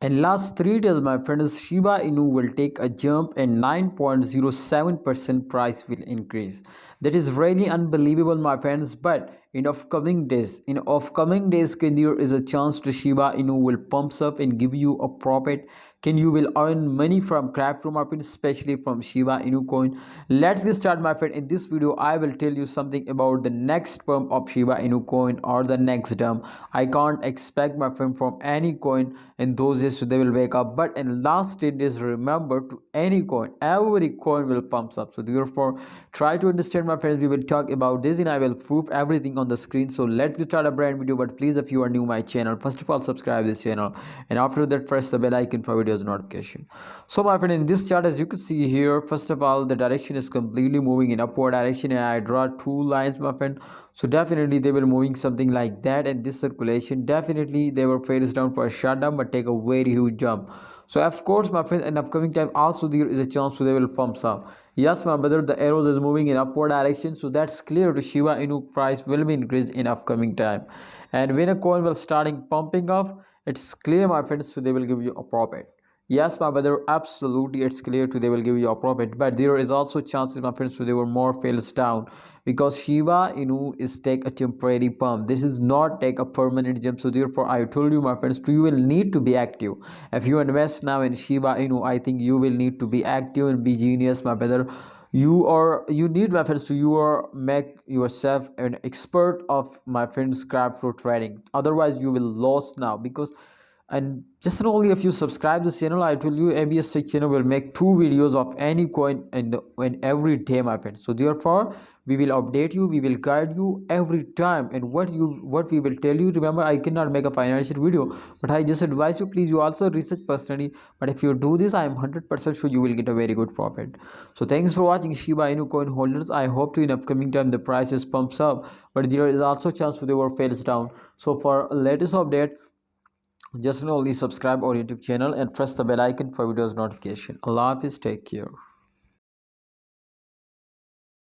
In last 3 days, my friends, Shiba Inu will take a jump and 9.07% price will increase. That is really unbelievable, my friends. But in upcoming days, can there is a chance to Shiba Inu will pumps up and give you a profit. Can you will earn money from crypto market, especially from Shiba Inu coin. Let's get started, my friend. In this video, I will tell you something about the next pump of Shiba Inu coin or the next dump. I can't expect, my friend, from any coin in those days so they will wake up. But in last 10 days, remember, to any coin, every coin will pumps up. So therefore, try to understand, my friends. We will talk about this and I will prove everything on the screen. So let's get started a brand video. But please, if you are new my channel, first of all, subscribe this channel, and after that press the bell icon for videos notification. So my friend, in this chart, as you can see here, first of all, the direction is completely moving in upward direction, and I draw two lines, my friend. So definitely they were moving something like that, and this circulation, definitely they were face down for a shutdown but take a very huge jump. So of course, my friend, in upcoming time also there is a chance so they will pumps up. Yes, my brother, the arrows is moving in upward direction, so that's clear to Shiba Inu price will be increased in upcoming time. And when a coin will starting pumping off, it's clear, my friends, so they will give you a profit. Yes, my brother, absolutely, it's clear to they will give you a profit, but there is also chances, my friends, so they were more fails down, because Shiba Inu is take a temporary pump. This is not take a permanent jump. So therefore, I told you, my friends, you will need to be active. If you invest now in Shiba Inu, I think you will need to be active and be genius, my brother. You need, my friends, to you are make yourself an expert of, my friends, crypto trading. Otherwise you will lose now, because and just only if you subscribe this channel, I tell you abs6 channel will make 2 videos of any coin in every day, my friend. So therefore, we will update you, we will guide you every time, and what we will tell you. Remember, I cannot make a financial video, but I just advise you, please, you also research personally. But if you do this, I am 100% sure you will get a very good profit. So thanks for watching, Shiba Inu coin holders. I hope to in upcoming time the prices pumps up, but there is also chance they were fails down. So for latest update, just only subscribe our YouTube channel and press the bell icon for videos notification. Allah Hafiz, take care.